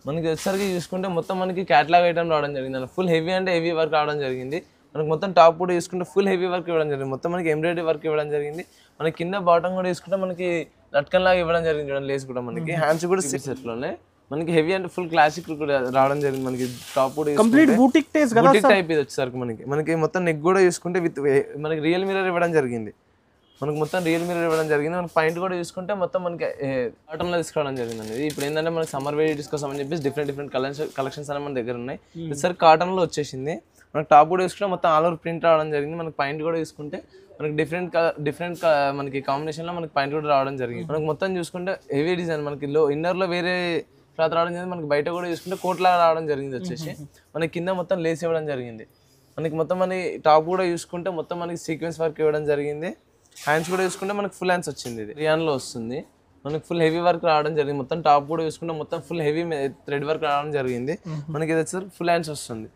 మనకి వచ్చేసరికి చూసుకుంటే మొత్తం మనకి క్యాటలాగ్ ఐటమ్ రావడం జరిగింది. ఫుల్ హెవీ అంటే హెవీ వర్క్ రావడం జరిగింది. మనకి మొత్తం టాప్ కూడా చూసుకుంటే ఫుల్ హెవీ వర్క్ ఇవ్వడం జరిగింది. మొత్తం మనకి ఎంబ్రాయిడరీ వర్క్ ఇవ్వడం జరిగింది. మనకి కింద బాటమ్ కూడా చూసుకుంటే మనకి లట్కన్ లాగా ఇవ్వడం జరిగింది చూడండి. లేస్ కూడా మనకి హ్యాండ్స్ కూడా సెట్లోనే మనకి హెవీ అంటే ఫుల్ క్లాసిక్ కూడా రావడం జరిగింది. మనకి టాప్ కూడా కంప్లీట్ బూటిక్ టైప్ ఇది వచ్చేసరికి మనకి మొత్తం నెక్ కూడా చూసుకుంటే విత్ మనకి రియల్ మిర్రర్ ఇవ్వడం జరిగింది. మనకు మొత్తం రియల్ మిర్రర్ ఇవ్వడం జరిగింది. మనకి పాయింట్ కూడా చూసుకుంటే మొత్తం మనకి కాటన్లో తీసుకోవడం జరిగింది అనేది. ఇప్పుడు ఏంటంటే మనకి సమ్మర్ వేరీస్ కోసం అని చెప్పేసి డిఫరెంట్ కలెక్షన్స్ అనేవి మన దగ్గర ఉన్నాయి. సరే కాటన్లో వచ్చేసింది. మనకి టాప్ కూడా చూసుకుంటే మొత్తం ఆల్ ఓవర్ ప్రింట్ రావడం జరిగింది. మనకి పాయింట్ కూడా చూసుకుంటే మనకి డిఫరెంట్ మనకి కాంబినేషన్లో మనకి పాయింట్ కూడా రావడం జరిగింది. మనకి మొత్తం చూసుకుంటే హెవీ డిజైన్ మనకి ఇన్నర్లో వేరే క్లాత్ రావడం జరిగింది. మనకి బయట కూడా చూసుకుంటే కోట్ లాగా రావడం జరిగింది. వచ్చేసి మనకి కింద మొత్తం లేస్ ఇవ్వడం జరిగింది. మనకి మొత్తం మన టాప్ కూడా చూసుకుంటే మొత్తం మనకి సీక్వెన్స్ వర్క్ ఇవ్వడం జరిగింది. హ్యాండ్స్ కూడా చూసుకుంటే మనకి ఫుల్ హ్యాండ్స్ వచ్చింది. ఇది రియాన్లో వస్తుంది. మనకి ఫుల్ హెవీ వర్క్ రావడం జరిగింది. మొత్తం టాప్ కూడా చూసుకుంటే మొత్తం ఫుల్ హెవీ థ్రెడ్ వర్క్ రావడం జరిగింది. మనకి ఇది వచ్చేసరికి ఫుల్ హ్యాండ్స్ వస్తుంది.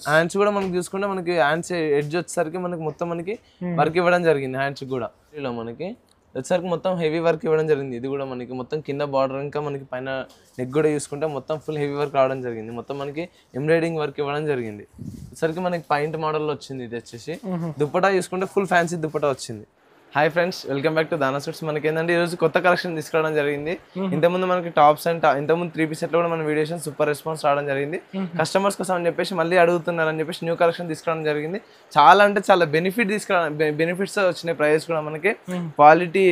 హ్యాండ్స్ కూడా మనకి చూసుకుంటే మనకి హ్యాండ్స్ ఎడ్జ్ వచ్చేసరికి మనకి మొత్తం మనకి వర్క్ ఇవ్వడం జరిగింది. హ్యాండ్స్ కూడా ఇలా మనకి వచ్చేసరికి మొత్తం హెవీ వర్క్ ఇవ్వడం జరిగింది. ఇది కూడా మనకి మొత్తం కింద బార్డర్ ఇంకా మనకి పైన నెక్ కూడా చూసుకుంటే మొత్తం ఫుల్ హెవీ వర్క్ రావడం జరిగింది. మొత్తం మనకి ఎంబ్రాయిడింగ్ వర్క్ ఇవ్వడం జరిగింది. వచ్చేసరికి మనకి పాయింట్ మోడల్లో వచ్చింది. ఇది వచ్చేసి దుప్పటా చూసుకుంటే ఫుల్ ఫ్యాన్సీ దుప్పటా వచ్చింది. Hi friends, welcome back to దానా సూట్స్. మనకి ఏంటంటే ఈరోజు కొత్త కలెక్షన్ తీసుకురావడం జరిగింది. ఇంతకుముందు మనకి టాప్స్ అండ్ ఇంతకుముందు 3 సెట్లో కూడా మన వీడియోస్ సూపర్ రెస్పాన్స్ రావడం జరిగింది. కస్టమర్స్ కోసం అని చెప్పేసి మళ్ళీ అడుగుతున్నారని చెప్పేసి న్యూ కలెక్షన్ తీసుకురావడం జరిగింది. చాలా అంటే చాలా బెనిఫిట్స్ వచ్చినాయి. ప్రైస్ కూడా మనకి క్వాలిటీ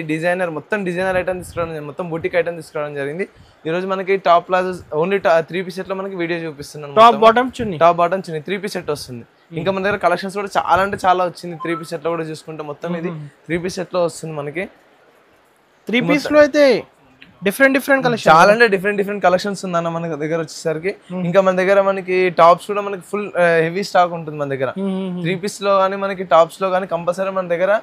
మొత్తం డిజైనర్ ఐటమ్ తీసుకురావడం, మొత్తం బుటిక్ ఐటమ్ తీసుకురావడం జరిగింది. ఈ రోజు మనకి టాప్ ప్లాజోస్ ఓన్లీ 3 సెట్లో మనకి వీడియో చూపిస్తున్నాను. టాప్ బాటమ్ చున్నీ 3 సెట్ వస్తుంది. ఇంకా మన దగ్గర కలెక్షన్స్ కూడా చాలా అంటే చాలా వచ్చింది. 3 సెట్లో కూడా చూసుకుంటే మొత్తం ఇది 3 సెట్లో వస్తుంది. మనకి 3 లో అయితే డిఫరెంట్ కలెక్షన్ చాలా అంటే డిఫరెంట్ కలెక్షన్స్ ఉందన్న మన దగ్గర వచ్చేసరికి. ఇంకా మన దగ్గర మనకి టాప్స్ కూడా మనకి ఫుల్ హెవీ స్టాక్ ఉంటుంది మన దగ్గర. 3 లో కానీ మనకి టాప్స్ లో కానీ కంపల్సరీ మన దగ్గర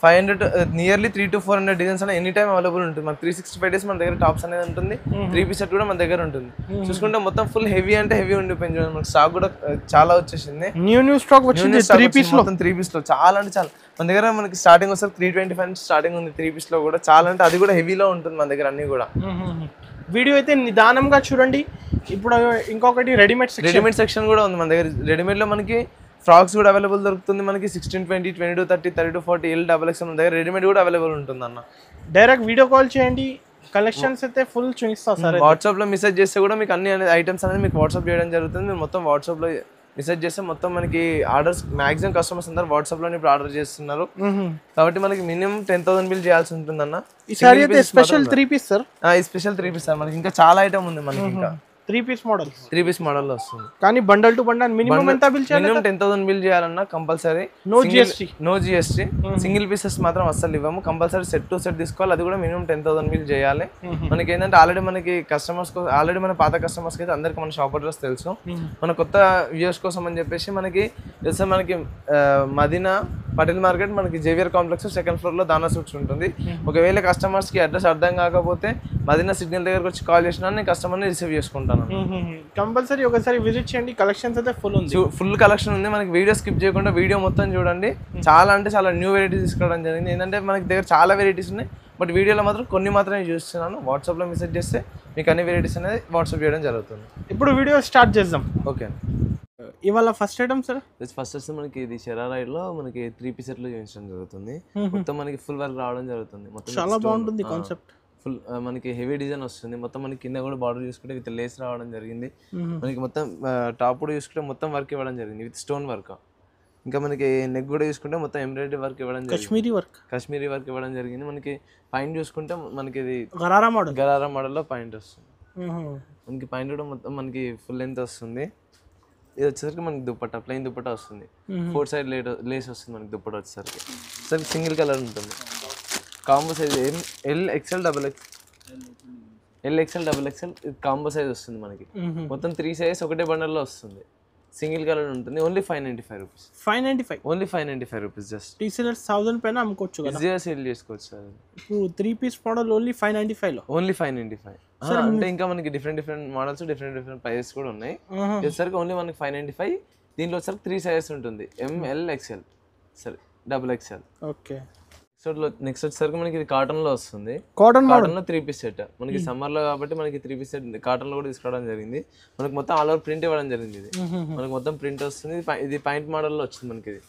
500 నియర్లీ 300 to 400 డిజైన్స్ అనేది ఎనీ టైం అవైలబుల్ ఉంటుంది. మనకి 365 days మన దగ్గర టాప్స్ అనేది ఉంటుంది. 3 సెట్ కూడా మన దగ్గర ఉంటుంది. చూసుకుంటే మొత్తం ఫుల్ హెవీ అంటే హెవీ ఉండిపోయింది. మనకి స్టాక్ కూడా చాలా వచ్చేసింది. న్యూ స్టాక్ వచ్చింది. 3 పీస్ లో చాలా అంటే చాలా మన దగ్గర మనకి స్టార్టింగ్ వస్తే 325 స్టార్టింగ్ ఉంది. 3 పీస్ లో కూడా చాలా అంటే అది కూడా హెవీలో ఉంటుంది మన దగ్గర అన్ని కూడా. వీడియో అయితే నిదానంగా చూడండి. ఇప్పుడు ఇంకొకటి రెడీమేడ్ సెక్షన్ కూడా ఉంది మన దగ్గర. రెడీమేడ్ లో మనకి ఫ్రాక్స్ కూడా అవైలబుల్ దొరుకుతుంది. మనకి 16, 20, 22, 30, 32, 40 XXL మన దగ్గర రెడీమేడ్ కూడా అవైలబుల్ ఉంటుంది అన్న. డైరెక్ట్ వీడియో కాల్ చేయండి. కలెక్షన్స్ అయితే ఫుల్ చూపిస్తా సార్. వాట్సాప్ లో మెసేజ్ చేస్తే కూడా మీకు అన్ని ఐటమ్స్ అనేది మీకు వాట్సాప్ చేయడం జరుగుతుంది. మీరు మొత్తం వాట్సాప్ లో మెసేజ్ చేస్తే మొత్తం మనకి ఆర్డర్స్ మాక్సిమం కస్టమర్స్ అందరూ వాట్సాప్ లో ఇప్పుడు ఆర్డర్ చేస్తున్నారు. కాబట్టి మనకి మినిమం 10,000 బిల్ చేయాల్సి ఉంటుంది అన్న. ఈ స్పెషల్ 3 పీస్ సార్. ఈ స్పెషల్ 3 పీస్ సార్. మనకి ఇంకా చాలా ఐటమ్ ఉంది మనకి. ఇంకా 3 పీస్ మోడల్ లో వస్తుంది. కానీ బండల్ టు బండల్ మినిమం ఎంత బిల్ చేయాలి? మినిమం 10,000 బిల్ చేయాలన్నా compulsory. No GST. Single pieces మాత్రం అస్సలు ఇవ్వము. కంపల్సరీ సెట్ టు సెట్ తీసుకోవాలి. అది కూడా మినిమం 10,000 బిల్ చేయాలి. మనకి ఏంటంటే ఆల్రెడీ మనకి ఆల్రెడీ మన పాత కస్టమర్స్ అయితే అందరికి మన షాప్ అడ్రస్ తెలుసు. మన కొత్త వ్యూవర్స్ కోసం అని చెప్పేసి మనకి మదీనా పటేల్ మార్కెట్ మనకి జేవియర్ కాంప్లెక్స్ 2nd floor లో దానా సూట్స్ ఉంటుంది. ఒకవేళ కస్టమర్స్ కి అడ్రస్ అర్థం కాకపోతే మదీనా సిగ్నల్ దగ్గరకు వచ్చి కాల్ చేసినా నేను కస్టమర్ని రిసీవ్ చేసుకుంటాను. కంపల్సరీ ఒకసారి విజిట్ చేయండి. కలెక్షన్స్ అయితే ఫుల్ కలెక్షన్ ఉంది. మనకి వీడియో స్కిప్ చేయకుండా వీడియో మొత్తం చూడండి. చాలా అంటే చాలా న్యూ వెరైటీస్ తీసుకోవడం జరిగింది. ఏంటంటే మనకి దగ్గర చాలా వెరైటీస్ ఉన్నాయి. బట్ వీడియోలో మాత్రం కొన్ని మాత్రమే చూస్తున్నాను. వాట్సాప్లో మెసేజ్ చేస్తే మీకు అన్ని వెరైటీస్ అనేది వాట్సాప్ చేయడం జరుగుతుంది. ఇప్పుడు వీడియో స్టార్ట్ చేద్దాం. ఓకే. ఇవాళ ఫస్ట్ ఐటమ్ సార్. ఫస్ట్ వచ్చి మనకి ఇది షరారాయిలో మనకి 3 సెట్లు చూపించడం జరుగుతుంది. మొత్తం మనకి ఫుల్ వర్క్ రావడం జరుగుతుంది. మొత్తం చాలా బాగుంటుంది కాన్సెప్ట్. ఫుల్ మనకి హెవీ డిజైన్ వస్తుంది. మొత్తం మనకి కింద కూడా బార్డర్ చూసుకుంటే విత్ లేస్ రావడం జరిగింది. మనకి మొత్తం టాప్ కూడా చూసుకుంటే మొత్తం వర్క్ ఇవ్వడం జరిగింది విత్ స్టోన్ వర్క్. ఇంకా మనకి నెక్ కూడా చూసుకుంటే మొత్తం ఎంబ్రాయిడరీ వర్క్ ఇవ్వడం జరిగింది. కశ్మీరీ వర్క్ ఇవ్వడం జరిగింది. మనకి పాయింట్ చూసుకుంటే మనకి ఇది గరారా మోడల్లో పాయింట్ వస్తుంది. మనకి పాయింట్ కూడా మొత్తం మనకి ఫుల్ లెంత్ వస్తుంది. ఇది వచ్చేసరికి మనకి దుప్పట్టా ప్లెయిన్ దుప్పట్టా వస్తుంది. 4 side లేస్ వస్తుంది మనకి దుప్పట్టా వచ్చేసరికి. సింగిల్ కలర్ ఉంటుంది. Combo size XL, XXL combo size వస్తుంది మనకి. మొత్తం 3 సైజెస్ ఒకటే బండల్లో వస్తుంది. సింగిల్ కలర్ ఉంటుంది. Only 595 rupees. Only 595 rupees. Just టీసీఎల్స్ 1000 పైన అమ్ముకోవచ్చు కదా. ఈజీగా సేల్ చేసుకోవచ్చు సార్. ఇప్పుడు 3 పీస్ మోడల్ ఓన్లీ 595 లో. ఓన్లీ 595. అంటే ఇంకా మనకి డిఫరెంట్ మోడల్స్ డిఫరెంట్ ప్రైజెస్ కూడా ఉన్నాయి. వచ్చేసరికి ఓన్లీ మనకి 595. దీంట్లో వచ్చేసరికి 3 సైజెస్ ఉంటుంది. ML, XL, సరే XXL. ఓకే. నెక్స్ట్ వచ్చేసరికి మనకి ఇది కాటన్ లో వస్తుంది. కాటన్ కాటన్ లో 3 పీస్ సెట్. మనకి సమ్మర్ లో కాబట్టి మనకి 3 పీస్ సెట్ కాటన్ లో కూడా తీసుకురావడం జరిగింది. మనకి మొత్తం ఆల్ ఓవర్ ప్రింట్ ఇవ్వడం జరిగింది. ఇది మనకి మొత్తం ప్రింట్ వస్తుంది. ఇది పాయింట్ మోడల్ లో వచ్చింది మనకి. ఇది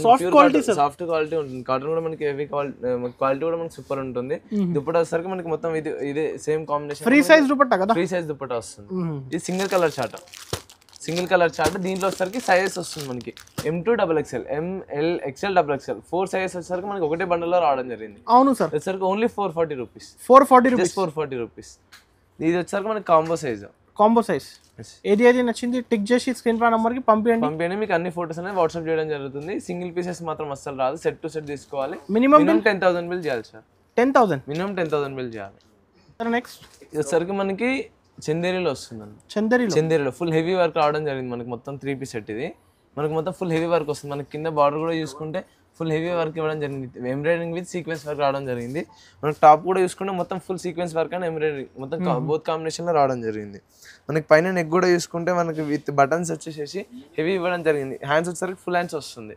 సాఫ్ట్ క్వాలిటీ ఉంటుంది. కాటన్ కూడా మనకి హెవీ క్వాలిటీ కూడా మనకి సూపర్ ఉంటుంది. దుపట్టా వచ్చేసరికి మనకి మొత్తం ఇదే same combination free size dupatta కదా, ఫ్రీ సైజ్ దుపట్టా వస్తుంది. ఇది సింగిల్ కలర్ చార్ట్. దీంట్లో వచ్చేసరికి సైజెస్ వస్తుంది మనకి M2 XXL, ML, XL, XXL 4 sizes వచ్చేసరికి మనకి ఒకటే బండల్ లో రావడం జరిగింది. అవును సార్. వచ్చేసరికి ఓన్లీ 440 రూపీస్. 440 రూపీస్. ఇది వచ్చేసరికి మనకి కాంబో సైజ్. ఏది నచ్చింది టిక్ చేసి స్క్రీన్ పై నంబర్ కి పంపించండి. మీకు అన్ని ఫోటోస్ అనేది వాట్సాప్ చేయడం జరుగుతుంది. సింగిల్ పీసెస్ మాత్రం అస్సలు రాదు, సెట్ టు సెట్ తీసుకోవాలి. మినిమం 10,000 బిల్ చేయాలి సార్. 10,000 మినిమం 10,000 బిల్ చేయాలి. నెక్స్ట్ ఇది వచ్చేసరికి మనకి చందేరిలో వస్తుందండి. చందేరిలో ఫుల్ హెవీ వర్క్ రావడం జరిగింది. మనకి మొత్తం 3 పీస్ సెట్. ఇది మనకి మొత్తం ఫుల్ హెవీ వర్క్ వస్తుంది. మనకి కింద బార్డర్ కూడా చూసుకుంటే ఫుల్ హెవీ వర్క్ ఇవ్వడం జరిగింది. ఎంబ్రాయిడరింగ్ విత్ సీక్వెన్స్ వర్క్ రావడం జరిగింది. మనకి టాప్ కూడా చూసుకుంటే మొత్తం full sequence work and embroidering మొత్తం బోత్ కాంబినేషన్ లో రావడం జరిగింది. మనకి పైన నెక్ కూడా చూసుకుంటే మనకి విత్ బటన్స్ వచ్చేసి హెవీ ఇవ్వడం జరిగింది. హ్యాండ్స్ వచ్చేసరికి ఫుల్ హ్యాండ్స్ వస్తుంది.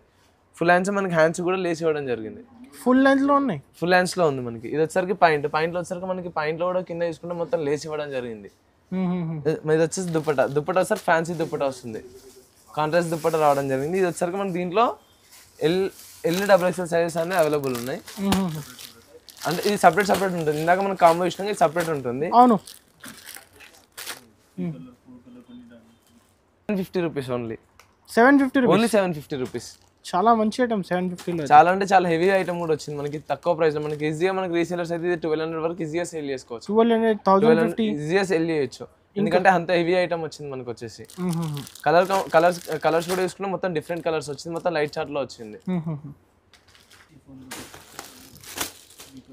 ఫుల్ హ్యాండ్స్ మనకి హ్యాండ్స్ కూడా లేసి ఇవ్వడం జరిగింది. ఫుల్ లెంత్ లో ఉన్నాయి. ఫుల్ హ్యాండ్స్ లో ఉంది మనకి. ఇది వచ్చేసరికి పాయింట్ లో వచ్చేసరికి మనకి పాయింట్ లో కూడా కింద చూసుకుంటే మొత్తం లేసి ఇవ్వడం జరిగింది. ఇది వచ్చేసి దుపట్టా వచ్చేసరికి ఫ్యాన్సీ దుపట్టా వస్తుంది. కాంట్రాస్ట్ దుపట్టా రావడం జరిగింది. ఇది వచ్చేసరికి మనకి దీంట్లో ఎల్ XXL సైజెస్ అన్ని అవైలబుల్ ఉన్నాయి. అంటే ఇది సపరేట్ ఉంటుంది. ఇందాక మనం కాంబో ఇష్టం ఇది సపరేట్ ఉంటుంది. అవును. 750 రూపీస్ ఓన్లీ. 750 రూపీస్. చాలా మంచి ఐటమ్. 750 లో చాలా అంటే చాలా హెవీ ఐటమ్ కూడా వచ్చింది మనకి తక్కువ ప్రైస్ లో. మనకి ఈజీగా మనకి రీసేలర్స్ అయితే 1200 వరకు ఈజీగా సేల్ చేసుకోవచ్చు. 1250 ఈజీగా సేల్ చేయొచ్చు. ఎందుకంటే అంత హెవీ ఐటమ్ వచ్చింది మనకు వచ్చేసి. కలర్స్ కూడా చూసుకుంటే మొత్తం డిఫరెంట్ కలర్స్ వచ్చింది. మొత్తం లైట్ చార్ట్ లో వచ్చింది.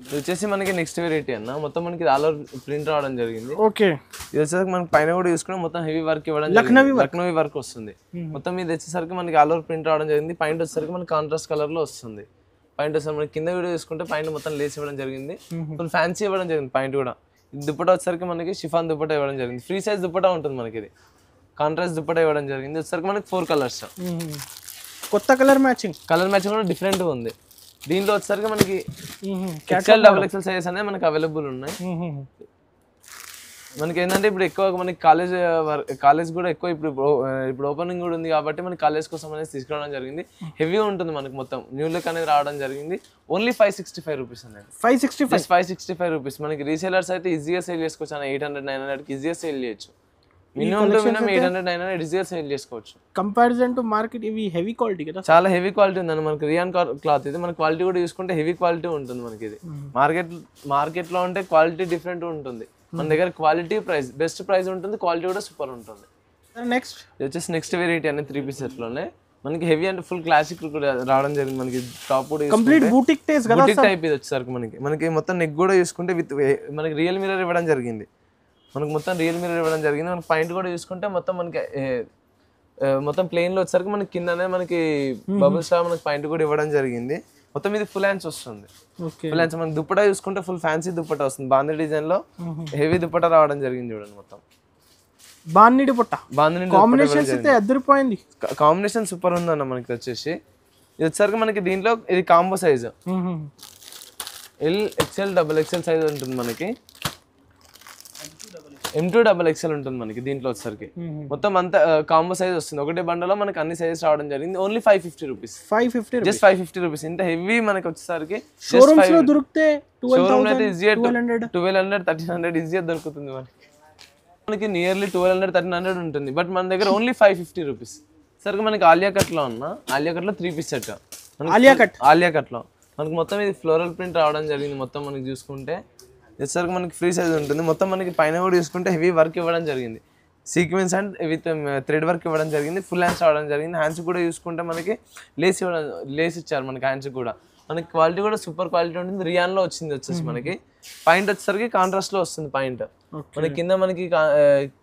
ఇది వచ్చేసి మనకి నెక్స్ట్ వెరైటీ అన్న. మొత్తం మనకి ఆల్ ఓవర్ ప్రింట్ రావడం జరిగింది. ఓకే. ఇది వచ్చేసరికి మనకి పైన కూడా చూసుకుంటే మొత్తం హెవీ వర్క్ ఇవ్వడం జరిగింది. లక్నోవి వర్క్ వస్తుంది. మొత్తం ఇది వచ్చేసరికి మనకి ఆల్ ఓవర్ ప్రింట్ రావడం జరిగింది. పాయింట్ వచ్చేసరికి మనకి కాంట్రాస్ట్ కలర్ లో వస్తుంది. పాయింట్ వచ్చేసరికి మనకి కింద వీడియో చూసుకుంటే పాయింట్ మొత్తం లేస్ ఇవ్వడం జరిగింది. ఫుల్ ఫ్యాన్సీ ఇవ్వడం జరిగింది. పాయింట్ కూడా దుపట్టా వచ్చేసరికి మనకి షిఫాన్ దుపట్టా ఇవ్వడం జరిగింది. ఫ్రీ సైజ్ దుపట్టా ఉంటుంది మనకి. ఇది కాంట్రాస్ట్ దుపట్టా ఇవ్వడం జరిగింది. వచ్చేసరికి మనకి 4 కలర్స్. కొత్త కలర్ మ్యాచింగ్ కూడా డిఫరెంట్ ఉంది. దీంట్లో వచ్చేసరికి మనకి XL, XXL సైజెస్ అనేది మనకి అవైలబుల్ ఉన్నాయి. మనకి ఏంటంటే ఇప్పుడు ఎక్కువ మనకి కాలేజ్ కూడా ఎక్కువ ఇప్పుడు ఓపెనింగ్ కూడా ఉంది కాబట్టి మనకి కాలేజ్ కోసం అనేది తీసుకురావడం జరిగింది. హెవీ ఉంటుంది మనకి మొత్తం న్యూ లుక్ అనేది రావడం జరిగింది. ఓన్లీ 565 రూపీస్ అనేది. 565 రూపీస్. మనకి రీసేలర్స్ అయితే ఈజీగా సేల్ చేసుకోవచ్చు. 800, 900 ఈజీగా సేల్ చేయొచ్చు. మినిమం 800, 900 ఈజీగా సేల్ చేసుకోవచ్చు. కంపారిజన్ టు మార్కెట్ ఇవి హెవీ క్వాలిటీ కదా, చాలా హెవీ క్వాలిటీ ఉందండి. మనకి రియాన్ క్లాత్ ఇది. మన క్వాలిటీ కూడా చూసుకుంటే హెవీ క్వాలిటీ ఉంటుంది మనకి. ఇది మార్కెట్ లో అంటే క్వాలిటీ డిఫరెంట్ ఉంటుంది. మన దగ్గర క్వాలిటీ ప్రైస్ బెస్ట్ ప్రైస్ ఉంటుంది. క్వాలిటీ కూడా సూపర్ ఉంటుంది. నెక్స్ట్ వచ్చేసి నెక్స్ట్ వెరైటీ అనేది 3 పీస్ సెట్ లోనే మనకి హెవీ అంటే ఫుల్ క్లాసిక్ రావడం జరిగింది. మనకి టాప్ కూడా కంప్లీట్ బూటిక్ టైప్ ఇది వచ్చేసరికి మనకి మొత్తం నెక్ కూడా చూసుకుంటే విత్ మనకి రియల్ మిర్రర్ ఇవ్వడం జరిగింది. మనకు మొత్తం రియల్ మిర్రర్ ఇవ్వడం జరిగింది. మనకి పాయింట్ కూడా చూసుకుంటే మొత్తం మనకి మొత్తం ప్లెయిన్ లో వచ్చేసరికి మనకి కిందనే మనకి బబుల్ స్టార్ మనకి పాయింట్ కూడా ఇవ్వడం జరిగింది. మొత్తం ఇది ఫుల్ హ్యాండ్స్ వస్తుంది. ఫుల్ హ్యాండ్స్ మనకి దుపట్టా చూసుకుంటే ఫుల్ ఫ్యాన్సీ దుపట్టా వస్తుంది. బాందీ డిజైన్ లో హెవీ దుపట్టా రావడం జరిగింది. చూడండి మొత్తం బాందీ దుపట్టా కాంబినేషన్ సూపర్ ఉందన్న. మనకి వచ్చేసి ఇది వచ్చేసరికి మనకి దీంట్లో ఇది combo size L, XL, XXL size ఉంటుంది మనకి. M2 XXL ఉంటుంది మనకి. దీంట్లో వచ్చేసరికి మొత్తం అంతా కాంబో సైజ్ వస్తుంది. ఒకటే బండలో మనకి అన్ని సైజెస్ రావడం జరిగింది. Only 550 rupees. Just 550 rupees. ఇంత హెవీ మనకి వచ్చేసరికి షోరూమ్స్ లో దొరికితే 1200, 1300 ఈజీగా దొరుకుతుంది మనకి నియర్లీ 1200, 1300 ఉంటుంది. బట్ మన దగ్గర ఓన్లీ 550 రూపీస్. సరికి మనకి ఆలియా కట్ లో 3 పీస్ సెట్. ఆలియా కట్ లో మనకి మొత్తం ఇది ఫ్లోరల్ ప్రింట్ రావడం జరిగింది. మొత్తం మనకి చూసుకుంటే వచ్చేసరికి మనకి ఫ్రీ సైజ్ ఉంటుంది. మొత్తం మనకి పైన కూడా చూసుకుంటే హెవీ వర్క్ ఇవ్వడం జరిగింది. Sequence and with thread work ఇవ్వడం జరిగింది. ఫుల్ హ్యాండ్స్ రావడం జరిగింది. హ్యాండ్స్ కూడా చూసుకుంటే మనకి లేస్ ఇచ్చారు మనకి హ్యాండ్స్ కూడా. మనకి క్వాలిటీ కూడా సూపర్ క్వాలిటీ ఉంటుంది. రియాన్ లో వచ్చింది. వచ్చేసి మనకి పాయింట్ వచ్చేసరికి కాంట్రాస్ట్ లో వస్తుంది పాయింట్. మనకి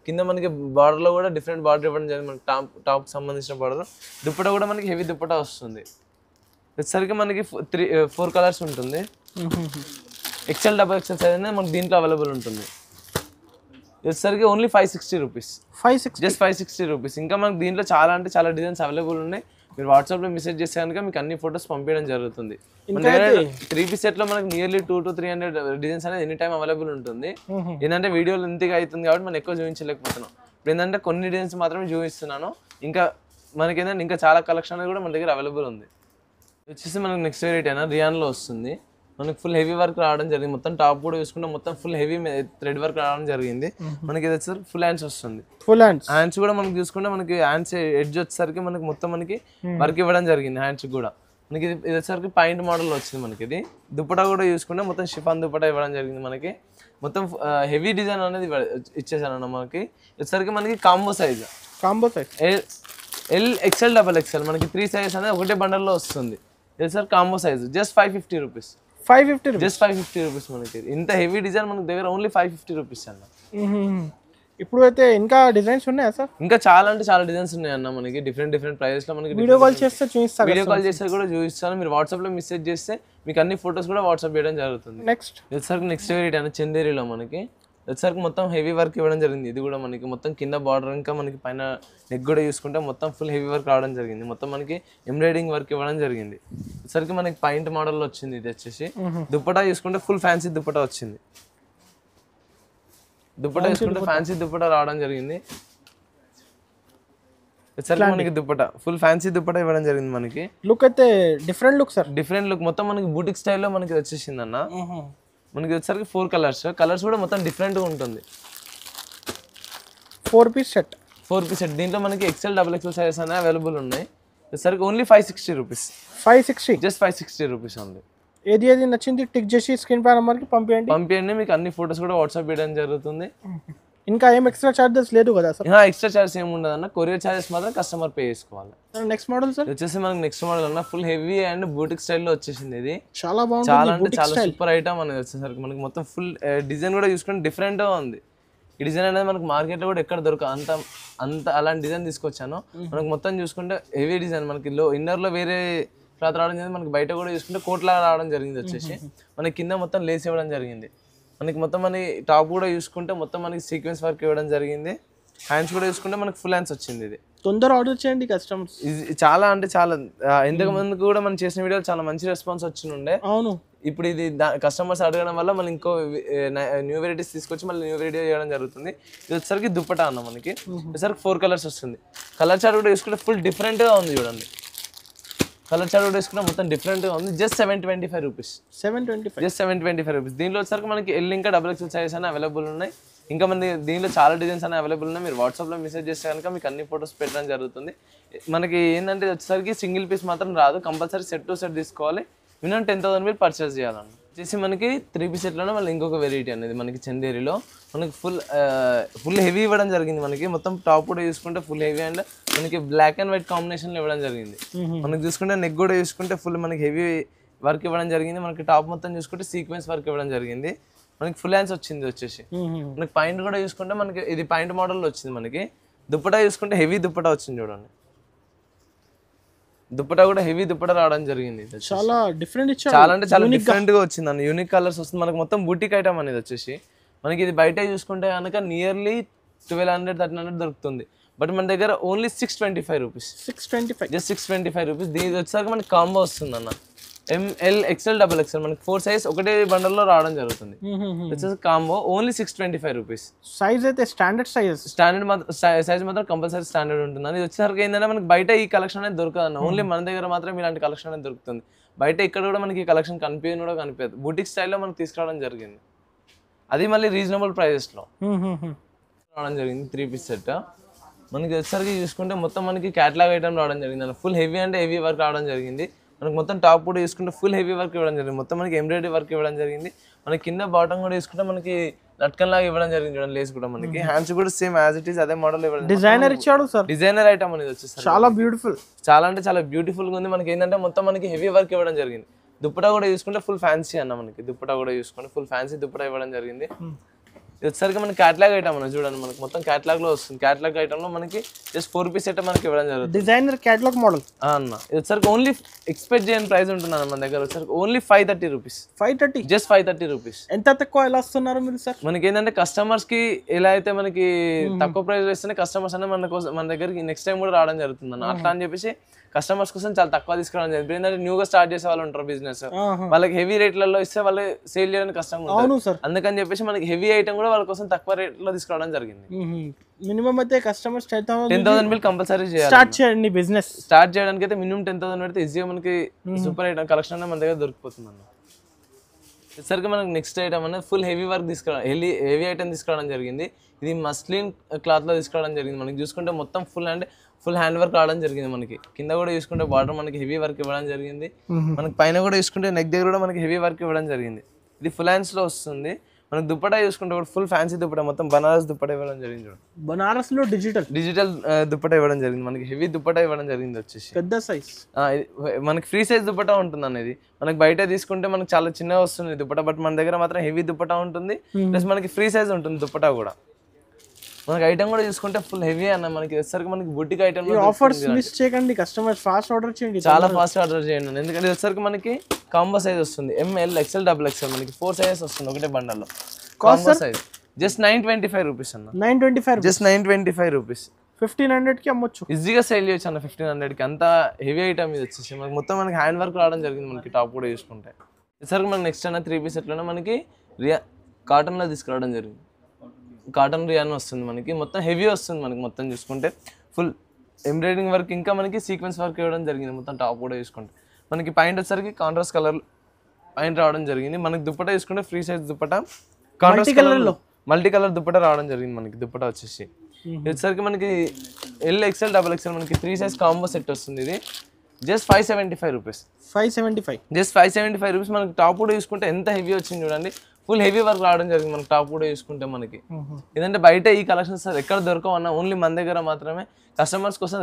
కింద మనకి బార్డర్ లో కూడా డిఫరెంట్ బార్డర్ ఇవ్వడం జరిగింది. మనకి టాప్ సంబంధించిన బార్డర్. దుపట్టా కూడా మనకి హెవీ దుపట్టా వస్తుంది. వచ్చేసరికి మనకి 4 కలర్స్ ఉంటుంది. XL, XXL సైజ్ అనేది మనకి దీంట్లో అవైలబుల్ ఉంటుంది. వచ్చేసరికి ఓన్లీ 560 రూపీస్. Just 560 rupees. ఇంకా మనకి దీంట్లో చాలా అంటే చాలా డిజైన్స్ అవైలబుల్ ఉన్నాయి. మీరు వాట్సాప్లో మెసేజ్ చేస్తే కనుక మీకు అన్ని ఫొటోస్ పంపించడం జరుగుతుంది. మన 3 పీస్ సెట్లో మనకి నియర్లీ 200 to 300 డిజైన్స్ అనేది ఎనీ టైం అవైలబుల్ ఉంటుంది. ఏంటంటే వీడియోలు ఇంతగా అవుతుంది కాబట్టి మనం ఎక్కువ చూపించలేకపోతున్నాం. ఇప్పుడు ఏంటంటే కొన్ని డిజైన్స్ మాత్రమే చూపిస్తున్నాను. ఇంకా మనకి ఏంటంటే ఇంకా చాలా కలెక్షన్ అనేది కూడా మన దగ్గర అవైలబుల్ ఉంది. వచ్చేసి మనకి నెక్స్ట్ వెరైటీ అయినా రియాన్లో వస్తుంది. మనకి ఫుల్ హెవీ వర్క్ రావడం జరిగింది. మొత్తం టాప్ కూడా చూసుకుంటే మొత్తం ఫుల్ హెవీ థ్రెడ్ వర్క్ రావడం జరిగింది. మనకి ఇది వచ్చేసరికి ఫుల్ హ్యాండ్స్ వస్తుంది. ఫుల్ హ్యాండ్స్ కూడా మనకి చూసుకుంటే మనకి హ్యాండ్స్ ఎడ్జ్ వచ్చేసరికి మనకి మొత్తం మనకి వర్క్ ఇవ్వడం జరిగింది. హ్యాండ్స్ కూడా మనకి ఇది వచ్చేసరికి పాయింట్ మోడల్ వచ్చింది. మనకి ఇది దుప్పటా కూడా చూసుకుంటే మొత్తం షిఫాన్ దుప్పటా ఇవ్వడం జరిగింది. మనకి మొత్తం హెవీ డిజైన్ అనేది ఇచ్చేసాను. మనకి వచ్చేసరికి మనకి combo size L XL XXL మనకి 3 సైజెస్ అనేది ఒకటే బండల్లో వస్తుంది. ఇది sir combo size just 550 rupees. Just 550 rupees. మనకి ఇంత హెవీ డిజైన్ మన దగ్గర ఓన్లీ 550 రూపీస్ అన్న. ఇప్పుడు అయితే ఇంకా డిజైన్స్ ఉన్నాయా సార్? ఇంకా చాలా అంటే చాలా డిజైన్స్ ఉన్నాయి అన్న. మనకి డిఫరెంట్ ప్రైజెస్ లో మనకి వీడియో కాల్ చేస్తే చూపిస్తాను. వీడియో కాల్ చేస్తే కూడా చూపిస్తాను. మీరు వాట్సాప్ లో మెసేజ్ చేస్తే మీకు అన్ని ఫొటోస్ కూడా వాట్సాప్ చేయడం జరుగుతుంది. నెక్స్ట్ వెరైటీ అన్న చందేరిలో మనకి వచ్చేసరికి మొత్తం హెవీ వర్క్ ఇవ్వడం జరిగింది. ఇది కూడా మనకి మొత్తం కింద బార్డర్ ఇంకా మనకి పైన నెక్ కూడా చూసుకుంటే మొత్తం ఫుల్ హెవీ వర్క్ రావడం జరిగింది. మొత్తం మనకి ఎంబ్రాయిడింగ్ వర్క్ ఇవ్వడం జరిగింది. వచ్చేసరికి మనకి పాయింట్ మోడల్లో వచ్చింది. ఇది వచ్చేసి దుప్పటా చూసుకుంటే ఫుల్ ఫ్యాన్సీ దుప్పటా వచ్చింది. దుప్పటా చూసుకుంటే ఫ్యాన్సీ దుప్పటా రావడం జరిగింది. వచ్చేసరికి మనకి దుప్పటా ఫుల్ ఫ్యాన్సీ దుప్పటా ఇవ్వడం జరిగింది. మనకి లుక్ అయితే డిఫరెంట్ లుక్ మొత్తం మనకి బూటిక్ స్టైల్లో మనకి వచ్చేసింది అన్న. మనకి వచ్చేసరికి 4 కలర్స్ కూడా మొత్తం డిఫరెంట్గా ఉంటుంది. 4 పీస్ సెట్ దీంట్లో మనకి XL XXL సైజెస్ అనేవి అవైలబుల్ ఉన్నాయి. వచ్చేసరికి ఓన్లీ 560 రూపీస్. జస్ట్ 560 రూపీస్ ఉంది. ఏది నచ్చింది టిక్ చేసి స్క్రీన్ పై నెంబర్కి పంపించండి. మీకు అన్ని ఫొటోస్ కూడా వాట్సాప్ చేయడం జరుగుతుంది. ఇంకా ఏం ఎక్స్ట్రా చార్జెస్ లేదు కదా సార్? ఎక్స్ట్రా చార్జెస్ ఏమి ఉండదు అన్న. కొరియర్ చార్జెస్ మాత్రం కస్టమర్ పే చేసుకోవాలి. నెక్స్ట్ మోడల్ సార్ వచ్చేసి మనకి నెక్స్ట్ మోడల్ అన్న ఫుల్ హెవీ అండ్ బూటిక్ స్టైల్లో వచ్చేసింది. ఇది చాలా బాగుంది. చాలా అంటే చాలా సూపర్ ఐటమ్ అనేది వచ్చేసరికి మనకి మొత్తం ఫుల్ డిజైన్ కూడా చూసుకుంటే డిఫరెంట్గా ఉంది. ఈ డిజైన్ అనేది మనకి మార్కెట్లో కూడా ఎక్కడ దొరకదు. అంత అలాంటి డిజైన్ తీసుకొచ్చాను. మనకి మొత్తం చూసుకుంటే హెవీ డిజైన్ మనకి ఇన్నర్లో వేరే క్లాత్ రావడం జరిగింది. మనకి బయట కూడా చూసుకుంటే కోట్లాగా రావడం జరిగింది. వచ్చేసి మనకి కింద మొత్తం లేస్ ఇవ్వడం జరిగింది. మనకి మొత్తం మనకి టాప్ కూడా చూసుకుంటే మొత్తం మనకి సీక్వెన్స్ వర్క్ ఇవ్వడం జరిగింది. హ్యాండ్స్ కూడా చూసుకుంటే మనకి ఫుల్ హ్యాండ్స్ వచ్చింది. ఇది తొందర ఆర్డర్ చేయండి కస్టమర్స్. ఇది చాలా అంటే చాలా ఇంతకు ముందు కూడా మనం చేసిన వీడియోలు చాలా మంచి రెస్పాన్స్ వచ్చిండే. అవును. ఇప్పుడు ఇది కస్టమర్స్ అడగడం వల్ల మళ్ళీ ఇంకో న్యూ వెరైటీస్ తీసుకొచ్చి మళ్ళీ న్యూ వెరైటీ చేయడం జరుగుతుంది. ఇది వచ్చేసరికి దుప్పటా అన్న. మనకి వచ్చేసరికి 4 కలర్స్ వస్తుంది. కలర్ చార్ట్ కూడా చూసుకుంటే ఫుల్ డిఫరెంట్గా ఉంది. చూడండి కలర్ చార్ట్ కూడా వేసుకుంటే మొత్తం డిఫరెంట్గా ఉంది. Just 725 rupees. Just 725 rupees. దీంట్లో వచ్చేసరికి మనకి ఎల్ ఇంకా XXL సైజెస్ అనేవి అవైలబుల్ ఉన్నాయి. ఇంకా మన దీంట్లో చాలా డిజైన్స్ అనేవి అవైలబుల్ ఉన్నాయి. మీరు వాట్సాప్లో మెసేజ్ చేస్తే కనుక మీకు అన్ని ఫొటోస్ పెట్టడం జరుగుతుంది. మనకి ఏంటంటే వచ్చేసరికి సింగిల్ పీస్ మాత్రం రాదు. కంపల్సరీ సెట్ టు సెట్ తీసుకోవాలి. మినిమం 10,000 మీరు పర్చేస్ చేయాలన్న. వచ్చేసి మనకి 3 పీస్ సెట్లోనే మళ్ళీ ఇంకొక వెరైటీ అనేది మనకి చందేరిలో మనకి ఫుల్ హెవీ ఇవ్వడం జరిగింది. మనకి మొత్తం టాప్ కూడా చూసుకుంటే ఫుల్ హెవీ అండ్ మనకి బ్లాక్ అండ్ వైట్ కాంబినేషన్లో ఇవ్వడం జరిగింది. మనకి చూసుకుంటే నెక్ కూడా చూసుకుంటే ఫుల్ మనకి హెవీ వర్క్ ఇవ్వడం జరిగింది. మనకి టాప్ మొత్తం చూసుకుంటే సీక్వెన్స్ వర్క్ ఇవ్వడం జరిగింది. మనకి ఫుల్ హ్యాండ్స్ వచ్చింది. వచ్చేసి మనకి పాయింట్ కూడా చూసుకుంటే మనకి ఇది పాయింట్ మోడల్లో వచ్చింది. మనకి దుప్పటా చూసుకుంటే హెవీ దుప్పటా వచ్చింది. చూడండి దుప్పటా కూడా హెవీ దుప్పటా రావడం జరిగింది. చాలా డిఫరెంట్ చాలా అంటే చాలా డిఫరెంట్ గా వచ్చింది అన్న. యూనిక్ కలర్స్ వస్తుంది. మనకి మొత్తం బూటిక్ ఐటమ్ అనేది వచ్చేసి మనకి ఇది బయట చూసుకుంటే కనుక నియర్లీ 1200-1300 దొరుకుతుంది. బట్ మన దగ్గర ఓన్లీ 625 రూపీస్. Just 625 rupees. దీని వచ్చేసరికి మనకి కాంబో వస్తుంది అన్న. ML XL XXL మనకి 4 సైజ్ ఒకటే బండల్లో రావడం జరుగుతుంది. వచ్చేసి కాంబో ఓన్లీ 625 రూపీస్. సైజ్ అయితే స్టాండర్డ్ సైజ్ మాత్రం కంపల్సరీ స్టాండర్డ్ ఉంటుంది. అది వచ్చేసరికి ఏంటంటే మనకి బయట ఈ కలెక్షన్ అనేది దొరకదు అన్న. ఓన్లీ మన దగ్గర మాత్రం ఇలాంటి కలెక్షన్ అనేది దొరుకుతుంది. బయట ఇక్కడ కూడా మనకి ఈ కలెక్షన్ కనిపించదు. బూటిక్ స్టైల్లో మనకి తీసుకురావడం జరిగింది. అది మళ్ళీ రీజనబుల్ ప్రైజెస్లో రావడం జరిగింది. 3 పీస్ సెట్ మనకి వచ్చేసరికి చూసుకుంటే మొత్తం మనకి క్యాటలాగ్ ఐటమ్ రావడం జరిగింది. ఫుల్ హెవీ అంటే హెవీ వర్క్ రావడం జరిగింది. మనకి మొత్తం టాప్ కూడా చూసుకుంటే ఫుల్ హెవీ వర్క్ ఇవ్వడం జరిగింది. మొత్తం మనకి ఎంబ్రాయిడరీ వర్క్ ఇవ్వడం జరిగింది. మనకి కింద బాటమ్ కూడా చూసుకుంటే మనకి లట్కన్ లాగా ఇవ్వడం జరిగింది. చూడండి లేస్ కూడా మనకి హ్యాండ్స్ కూడా సేమ్ యాజ్ ఇట్ ఈస్ అదే మోడల్ ఇవ్వడం. డిజైనర్ ఇచ్చాడు సార్. డిజైనర్ ఐటమ్ అనేది వచ్చేసి చాలా బ్యూటిఫుల్. చాలా అంటే చాలా బ్యూటిఫుల్ గా ఉంది. మనకి ఏంటంటే మొత్తం మనకి హెవీ వర్క్ ఇవ్వడం జరిగింది. దుప్పటా కూడా చూసుకుంటే ఫుల్ ఫ్యాన్సీ అన్న. మనకి దుప్పటా కూడా చూసుకుంటే ఫుల్ ఫ్యాన్సీ దుప్పటా ఇవ్వడం జరిగింది. ఇది వచ్చేసరికి మనకి క్యాటలాగ్ ఐటమ్ అన్న చూడండి, మనకి మొత్తం క్యాటలాగ్ లో వస్తుంది. క్యాటలాగ్ ఐటమ్ లో మనకి జస్ట్ 4 పీస్ సెట్ మనకి ఇవ్వడం జరుగుతుంది. డిజైనర్ క్యాటలాగ్ మోడల్ అన్న ఇది వచ్చేసరికి ఓన్లీ ఎక్స్పెక్ట్ చేయని ప్రైస్ ఉంటుంది అన్న మన దగ్గర వచ్చేసరికి ఓన్లీ 530 రూపీస్. 530 just 530 rupees. ఎంత తక్కువ ఎలా వస్తున్నారు మీరు సార్? మనకి ఏంటంటే కస్టమర్స్ కి ఎలా అయితే మనకి తక్కువ ప్రైస్ ఇస్తేనే కస్టమర్స్ అనేది మన దగ్గరికి నెక్స్ట్ టైం కూడా రావడం జరుగుతుంది అన్న. అట్లా అని చెప్పేసి కస్టమర్స్ కోసం చాలా తక్కువ తీసుకురావడం జరిగింది. ఏంటంటే న్యూగా స్టార్ట్ చేసే వాళ్ళు ఉంటారు బిజినెస్, వాళ్ళకి హెవీ రేట్లలో ఇస్తే వాళ్ళు సేల్ చేయడానికి కష్టంగా ఉంటుంది. అందుకని చెప్పేసి మనకి హెవీ ఐటమ్ కూడా వాళ్ళ కోసం తక్కువ రేట్ లో తీసుకురావడం జరిగింది. మినిమం అయితే కస్టమర్స్ 10,000 బిల్ కంపల్సరీ స్టార్ట్ చేయండి బిజినెస్. స్టార్ట్ చేయడానికి అయితే మినిమం 10,000 పెడితే ఈజీగా మనకి సూపర్ ఐటమ్ కలెక్షన్ అనేది మన దగ్గర దొరికిపోతుంది అన్న. సరికి మనకి నెక్స్ట్ ఐటమ్ అనేది ఫుల్ హెవీ వర్క్ తీసుకురావడం, హెవీ ఐటమ్ తీసుకురావడం జరిగింది. ఇది మస్లిన్ క్లాత్ లో తీసుకురావడం జరిగింది. మనకి చూసుకుంటే మొత్తం ఫుల్ హ్యాండ్ వర్క్ రావడం జరిగింది. మనకి కింద కూడా చూసుకుంటే బార్డర్ మనకి హెవీ వర్క్ ఇవ్వడం జరిగింది. మనకి పైన కూడా చూసుకుంటే నెక్ దగ్గర కూడా మనకి హెవీ వర్క్ ఇవ్వడం జరిగింది. ఇది ఫుల్ హ్యాండ్స్ లో వస్తుంది. మనకి దుప్పటా చూసుకుంటే కూడా ఫుల్ ఫ్యాన్సీ దుప్పటా, మొత్తం బనారస్ దుప్పటా ఇవ్వడం జరిగింది. బనారస్ లో డిజిటల్ దుప్పటా ఇవ్వడం జరిగింది. మనకి హెవీ దుప్పటా ఇవ్వడం జరిగింది. వచ్చేసి పెద్ద సైజ్ మనకి ఫ్రీ సైజ్ దుప్పటా ఉంటుంది అనేది. మనకి బయట తీసుకుంటే మనకి చాలా చిన్నగా వస్తుంది దుప్పటా, బట్ మన దగ్గర మాత్రం హెవీ దుప్పటా ఉంటుంది. ప్లస్ మనకి ఫ్రీ సైజ్ ఉంటుంది దుప్పటా కూడా. మనకి ఐటమ్ కూడా చూసుకుంటే ఫుల్ హెవీ అన్న. మనకి వచ్చేసరికి మనకి బుట్టిక్ ఐటమ్ ఆఫర్స్ మిస్ చేయకండి, కస్టమర్స్ ఫాస్ట్ ఆర్డర్ చేయండి, చాలా ఫాస్ట్ ఆర్డర్ చేయండి. ఎందుకంటే వచ్చేసరికి మనకి కాంబో సైజ్ వస్తుంది. ML, XL, XXL మనకి 4 సైజెస్ వస్తుంది ఒకటే బండల్లో. కాంబో సైజ్ జస్ట్ 925 రూపీస్ అన్న. 925 జస్ట్ 925 రూపీస్. 1500 కి అమ్మొచ్చు, ఈజీగా సేల్ చేయొచ్చు అన్న 1500 కి. అంత హెవీ ఐటమ్ ఇది వచ్చేసి మనకి మొత్తం మనకి హ్యాండ్ వర్క్ రావడం జరిగింది. మనకి టాప్ కూడా చూసుకుంటే వచ్చేసరికి మనకి నెక్స్ట్ అన్న 3 పీస్ సెట్లోనే మనకి కాటన్ లో తీసుకురావడం జరిగింది. కాటన్ రియాన్ వస్తుంది మనకి, మొత్తం హెవీ వస్తుంది మనకి. మొత్తం చూసుకుంటే ఫుల్ ఎంబ్రాయిడింగ్ వర్క్, ఇంకా మనకి సీక్వెన్స్ వర్క్ ఇవ్వడం జరిగింది. మొత్తం టాప్ కూడా చూసుకుంటే మనకి పాయింట్ వచ్చేసరికి కాంట్రాస్ట్ కలర్ పాయింట్ రావడం జరిగింది. మనకి దుప్పటా చూసుకుంటే free size dupatta, contrast colour లో మల్టీ కలర్ దుప్పటా రావడం జరిగింది. మనకి దుప్పటా వచ్చేసి వచ్చేసరికి మనకి L, XL, XXL మనకి 3 సైజ్ కాంబో సెట్ వస్తుంది. ఇది జస్ట్ 575 రూపీస్. 575 just 575 rupees. మనకి టాప్ కూడా చూసుకుంటే ఎంత హెవీ వచ్చింది చూడండి. ఫుల్ హెవీ వర్క్ రావడం జరిగింది మనకి టాప్ కూడా చూసుకుంటే మనకి. ఎందుకంటే బయట ఈ కలెక్షన్స్ ఎక్కడ దొరకవు అన్న, ఓన్లీ మన దగ్గర మాత్రమే. కస్టమర్స్ కోసం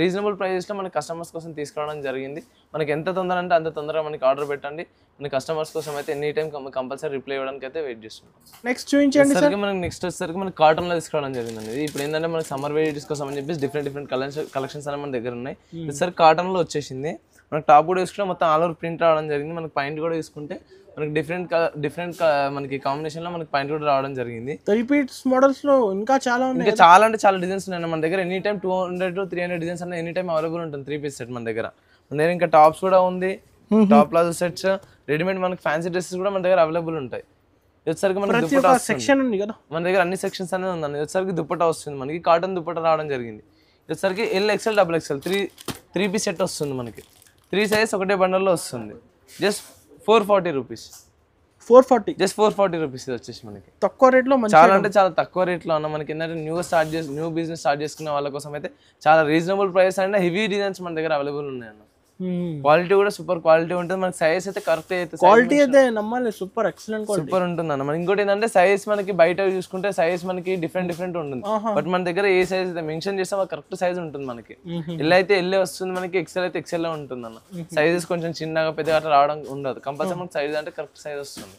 రీజనబుల్ ప్రైజెస్లో మనకి కస్టమర్స్ కోసం తీసుకురావడం జరిగింది. మనకి ఎంత తొందర అంటే అంత తొందరగా మనకి ఆర్డర్ పెట్టండి. మన కస్టమర్స్ కోసం అయితే ఎనీ టైం కంపల్సరీ రిప్లై ఇవ్వడానికి అయితే వెయిట్ చేస్తున్నాం. నెక్స్ట్ చూపించండి సార్. మనకి నెక్స్ట్ వచ్చేసరికి మనకి కాటన్ లో తీసుకురావడం జరిగింది. ఇప్పుడు ఏంటంటే మనకి సమ్మర్ వెరైటీస్ కోసం అని చెప్పేసి డిఫరెంట్ కలెక్షన్స్ అనేవి మన దగ్గర ఉన్నాయి. సరే కాటన్ లో వచ్చేసింది. మనకి టాప్ కూడా తీసుకుంటే మొత్తం ఆల్ ఓవర్ ప్రింట్ రావడం జరిగింది. మనకి పాయింట్ కూడా తీసుకుంటే మనకి డిఫరెంట్ మనకి కాంబినేషన్ లో మనకి పాయింట్ కూడా రావడం జరిగింది. రిపీట్స్ మోడల్స్ లో ఇంకా చాలా ఉన్నాయి, ఇంకా చాలా అంటే చాలా డిజైన్స్ ఉన్నాయి మన దగ్గర. ఎనీ టైం 200 to 300 డిజైన్స్ అన్న ఎనీ టైం అవైలబుల్ ఉంటుంది. 3 పీస్ సెట్ మన దగ్గర ఇంకా టాప్స్ కూడా ఉంది, టాప్ ప్లాజో సెట్స్, రెడీమేడ్ మనకి ఫ్యాన్సీ డ్రెస్సెస్ కూడా మన దగ్గర అవైలబుల్ ఉంటాయి. వచ్చేసరికి మనకి దుప్పటా సెక్షన్ ఉంది కదా మన దగ్గర, అన్ని సెక్షన్స్ అనేది ఉందండి. వచ్చేసరికి దుప్పటా వస్తుంది మనకి, కాటన్ దుప్పటా రావడం జరిగింది. వచ్చేసరికి L, XL, XXL 3 piece set వస్తుంది మనకి. 3 సైజెస్ ఒకటే బండల్లో వస్తుంది. Just 440 rupees. 440 just 440 rupees. ఇది వచ్చేసి మనకి తక్కువ రేట్ లో, చాలా అంటే చాలా తక్కువ రేట్లో అన్న. మనకి ఏంటంటే న్యూ బిజినెస్ స్టార్ట్ చేసుకునే వాళ్ళ కోసం అయితే చాలా reasonable price and heavy designs మన దగ్గర అవైలబుల్ ఉన్నాయి అన్న. క్వాలిటీ కూడా సూపర్ క్వాలిటీ ఉంటుంది. మనకి సైజ్ అయితే కరెక్ట్ అయితే క్వాలిటీ అయితే నమ్మాలి, సూపర్ ఎక్సలెంట్ సూపర్ ఉంటుంది అన్న. మనకి ఇంకోటి ఏంటంటే సైజ్ మనకి బయట చూసుకుంటే సైజ్ మనకి డిఫరెంట్ ఉంటుంది. బట్ మన దగ్గర ఏ సైజ్ అయితే మెన్షన్ చేస్తే కరెక్ట్ సైజ్ ఉంటుంది మనకి. ఎల్ అయితే ఎల్లే వస్తుంది మనకి, XL అయితే XL ఉంటుంది అన్న. సైజెస్ కొంచెం చిన్నగా పెద్దగా అట్లా రావడం ఉండదు. కంపల్సరీ మనకి సైజ్ అంటే కరెక్ట్ సైజ్ వస్తుంది.